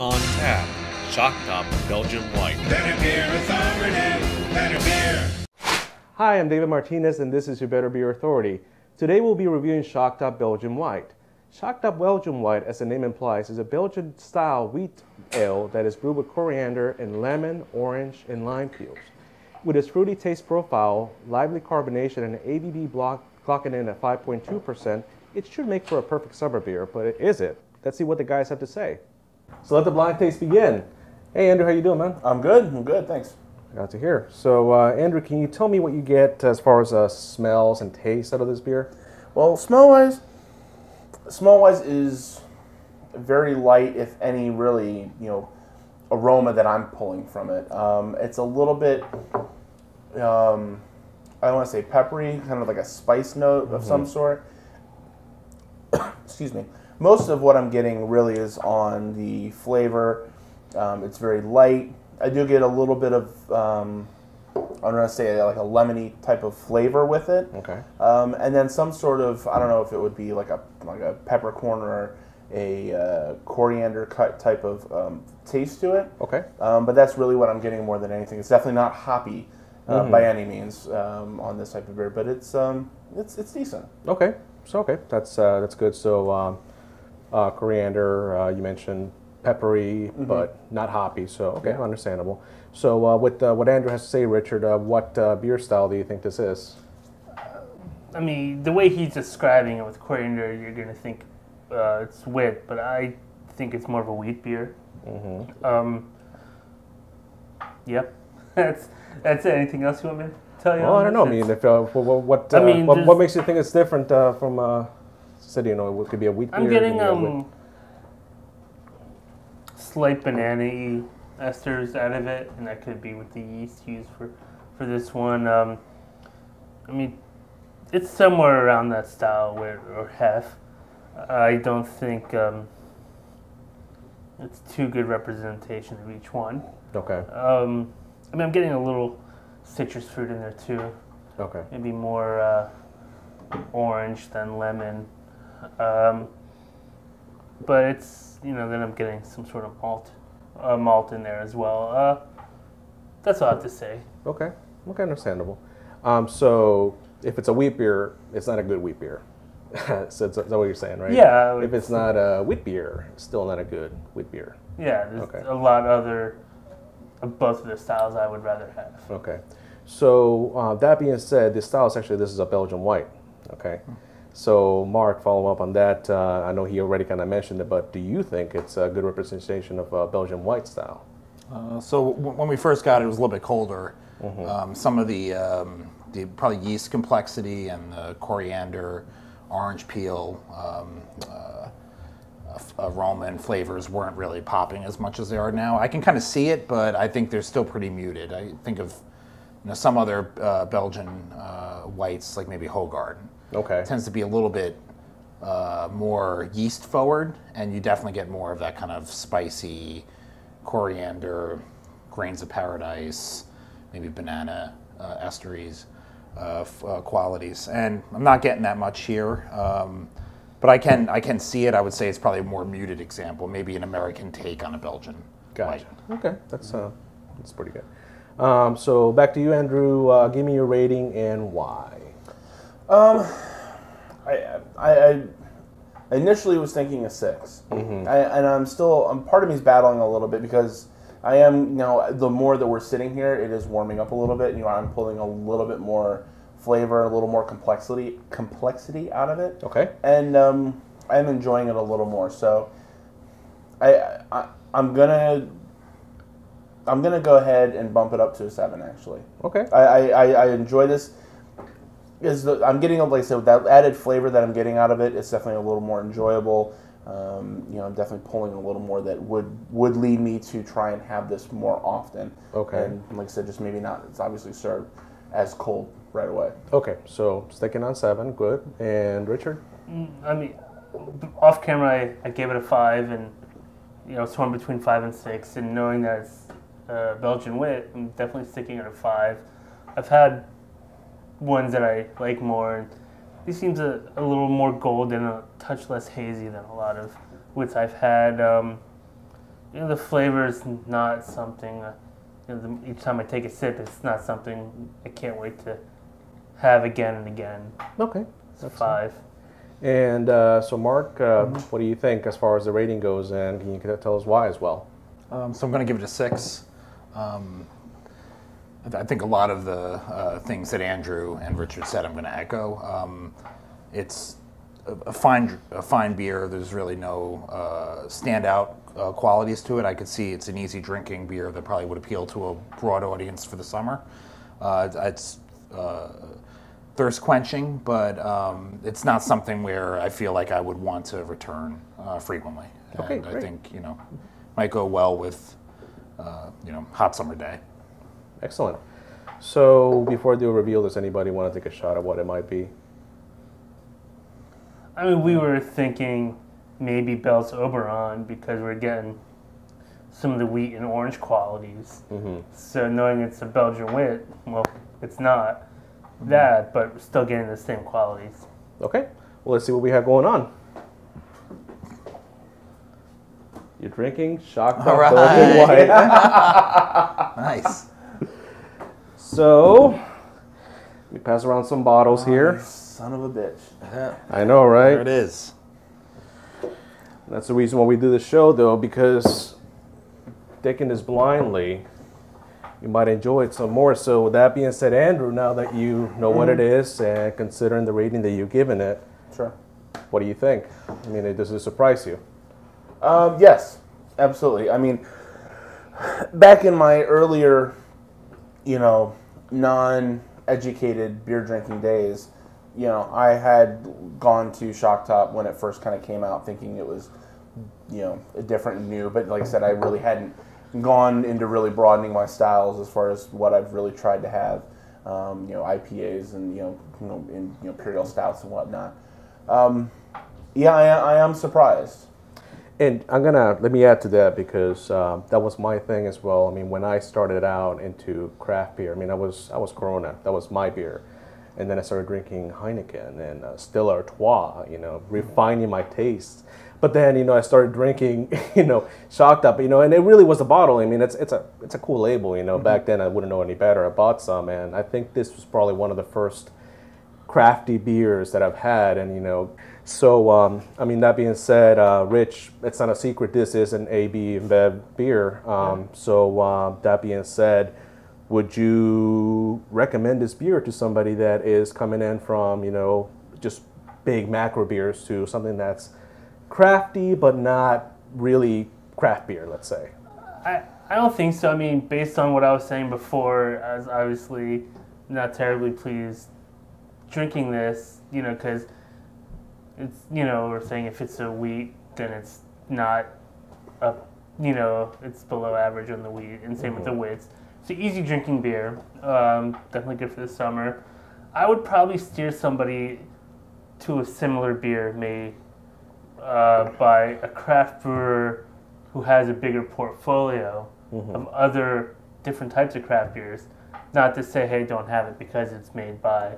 On tap, Shock Top Belgian White. Better beer authority, better beer. Hi, I'm David Martinez and this is your Better Beer Authority. Today we'll be reviewing Shock Top Belgian White. Shock Top Belgian White, as the name implies, is a Belgian-style wheat ale that is brewed with coriander and lemon, orange, and lime peels. With its fruity taste profile, lively carbonation, and an ABV block clocking in at 5.2%, it should make for a perfect summer beer, but is it? Let's see what the guys have to say. So let the blind taste begin. Hey Andrew, how you doing, man? I'm good, thanks. Glad to hear. So Andrew, can you tell me what you get as far as smells and taste out of this beer? Well, smell-wise is very light, if any, really, aroma that I'm pulling from it. It's a little bit, I don't want to say peppery, kind of like a spice note of some sort. Excuse me. Most of what I'm getting really is on the flavor. It's very light. I do get a little bit of, I'm going to say like a lemony type of flavor with it. Okay. And then some sort of, I don't know if it would be like a peppercorn or a coriander cut type of taste to it. Okay. But that's really what I'm getting more than anything. It's definitely not hoppy by any means on this type of beer, but it's decent. Okay. So that's good. So coriander, you mentioned peppery, but not hoppy. So okay, understandable. So with what Andrew has to say, Richard, what beer style do you think this is? I mean, the way he's describing it with coriander, you're gonna think it's wit, but I think it's more of a wheat beer. Yep, that's it. Anything else you want me to tell you? Well, I don't know. I mean, if what makes you think it's different from said, it could be a wheat beer. I'm getting slight banana-y esters out of it, and that could be with the yeast used for this one. I mean, it's somewhere around that style or half. I don't think it's too good representation of each one. Okay. I mean, I'm getting a little citrus fruit in there too. Okay. Maybe more orange than lemon. But it's, then I'm getting some sort of malt in there as well. That's all I have to say. Okay. Okay, understandable. So if it's a wheat beer, it's not a good wheat beer. So is that what you're saying, right? Yeah. If it's not a wheat beer, it's still not a good wheat beer. Yeah, there's a lot of both of the styles I would rather have. Okay. So that being said, this is a Belgian white. Okay. So Mark, follow up on that. I know he already kind of mentioned it, but do you think it's a good representation of Belgian white style? So when we first got it, it was a little bit colder. Some of the probably yeast complexity and the coriander, orange peel, aroma and flavors weren't really popping as much as they are now. I can kind of see it, but I think they're still pretty muted. I think of some other Belgian whites, like maybe Hoegaarden. Okay. It tends to be a little bit more yeast forward, and you definitely get more of that kind of spicy coriander, grains of paradise, maybe banana esteries qualities. And I'm not getting that much here, but I can see it. I would say it's probably a more muted example, maybe an American take on a Belgian white. Okay, that's pretty good. So back to you, Andrew. Give me your rating and why. I initially was thinking a 6, and part of me is battling a little bit because I am, the more that we're sitting here, it is warming up a little bit. I'm pulling a little bit more flavor, a little more complexity out of it. Okay. And I'm enjoying it a little more. So I'm gonna go ahead and bump it up to a 7. Actually. Okay. I enjoy this. I'm getting, like I said, with that added flavor that I'm getting out of it, it's definitely a little more enjoyable. I'm definitely pulling a little more that would lead me to try and have this more often. Okay. And like I said, just maybe not, it's obviously served as cold right away. Okay, so sticking on 7, good. And Richard? I mean, off camera, I gave it a 5, and torn between 5 and 6. And knowing that it's Belgian wit, I'm definitely sticking at a 5. I've had ones that I like more, and He seems a little more gold and a touch less hazy than a lot of wits I've had. the flavor is not something. Each time I take a sip, it's not something I can't wait to have again and again. Okay. It's 5. And so, Mark, what do you think as far as the rating goes, and can you tell us why as well? So I'm going to give it a 6. I think a lot of the things that Andrew and Richard said, I'm going to echo. It's a fine beer. There's really no standout qualities to it. I could see it's an easy drinking beer that probably would appeal to a broad audience for the summer. It's thirst quenching, but it's not something where I feel like I would want to return frequently. Okay, And great. I think might go well with hot summer day. Excellent. So, before I do a reveal, does anybody want to take a shot at what it might be? I mean, we were thinking maybe Bell's Oberon because we're getting some of the wheat and orange qualities. So knowing it's a Belgian wit, well, it's not that, but we're still getting the same qualities. Okay. Well, let's see what we have going on. You're drinking Shock Top right. Belgian White. Nice. So, we pass around some bottles here. Son of a bitch. I know, right? There it is. That's the reason why we do the show, though, because taking this blindly, you might enjoy it some more. So, with that being said, Andrew, now that you know what it is and considering the rating that you've given it, Sure. what do you think? I mean, does it surprise you? Yes, absolutely. I mean, back in my earlier, non-educated beer drinking days, I had gone to Shock Top when it first kind of came out, thinking it was, a different and new. But like I said, I really hadn't gone into really broadening my styles as far as what I've really tried to have, IPAs and imperial stouts and whatnot. I am surprised. And let me add to that because that was my thing as well. I mean, when I started out into craft beer, I mean, I was Corona. That was my beer. And then I started drinking Heineken and Stella Artois, refining my tastes. But then, I started drinking, Shock Top, and it really was a bottle. I mean, it's a cool label, Back then I wouldn't know any better. I bought some, and I think this was probably one of the first crafty beers that I've had, and so I mean, that being said, Rich, it's not a secret this is an AB InBev beer. So that being said, would you recommend this beer to somebody that is coming in from just big macro beers to something that's crafty but not really craft beer, let's say? I don't think so. I mean, based on what I was saying before, I was obviously not terribly pleased drinking this, because it's, we're saying if it's a wheat, then it's not up, it's below average on the wheat, and same with the wits. It's an easy drinking beer, definitely good for the summer. I would probably steer somebody to a similar beer made by a craft brewer who has a bigger portfolio of other different types of craft beers. Not to say, hey, don't have it because it's made by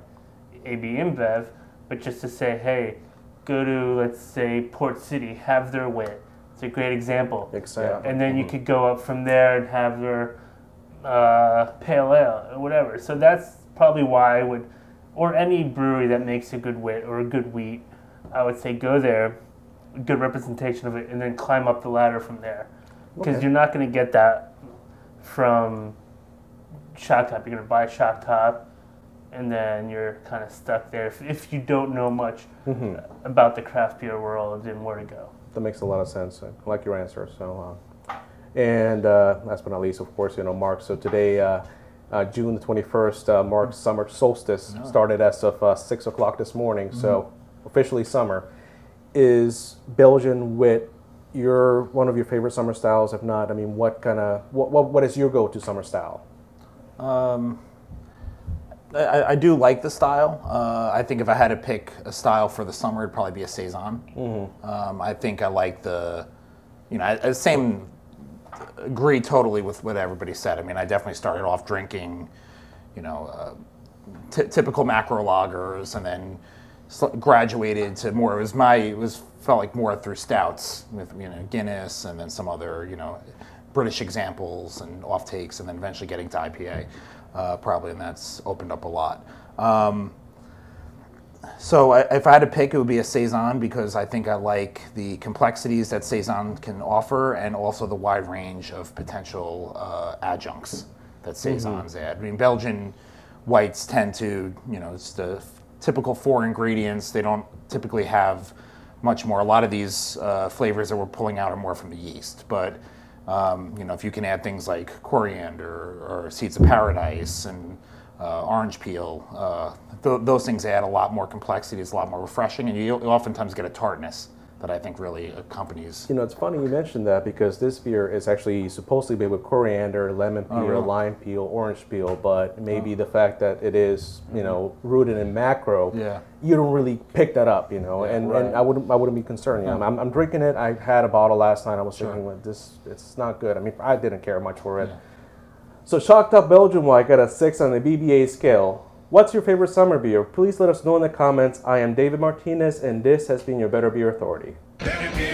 AB InBev, but just to say, hey, go to, let's say, Port City, have their wit. It's a great example. Exactly. And then you could go up from there and have their pale ale or whatever. So that's probably why I would, or any brewery that makes a good wit or a good wheat, I would say go there, good representation of it, and then climb up the ladder from there. Because you're not going to get that from Shock Top. You're going to buy Shock Top, and then you're kind of stuck there if you don't know much about the craft beer world and where to go. That makes a lot of sense. I like your answer. So, and last but not least, of course, Mark. So today, June the 21st, marks summer solstice. Started as of 6 o'clock this morning. So officially summer. Is Belgian wit one of your favorite summer styles? If not, I mean, what is your go-to summer style? I do like the style. I think if I had to pick a style for the summer, it'd probably be a saison. I think I like agree totally with what everybody said. I mean, I definitely started off drinking, typical macro lagers, and then graduated to more. It was felt like more through stouts with Guinness and then some other British examples and off takes, and then eventually getting to IPA probably, and that's opened up a lot. So if I had to pick, it would be a Saison, because I think I like the complexities that Saison can offer, and also the wide range of potential adjuncts that Saisons add. I mean, Belgian whites tend to, it's the typical 4 ingredients. They don't typically have much more. A lot of these flavors that we're pulling out are more from the yeast, but if you can add things like coriander or seeds of paradise and orange peel, those things add a lot more complexity. It's a lot more refreshing, and you oftentimes get a tartness that I think really accompanies. It's funny you mentioned that, because this beer is actually supposedly made with coriander, lemon peel, really? lime peel, orange peel, but maybe the fact that it is, rooted in macro, you don't really pick that up, and I wouldn't be concerned. I'm drinking it. I had a bottle last night. I was thinking, well, it's not good. I mean, I didn't care much for it. Yeah. So Shocked Up Belgian White got a 6 on the BBA scale. What's your favorite summer beer? Please let us know in the comments. I am David Martinez, and this has been your Better Beer Authority. Better beer.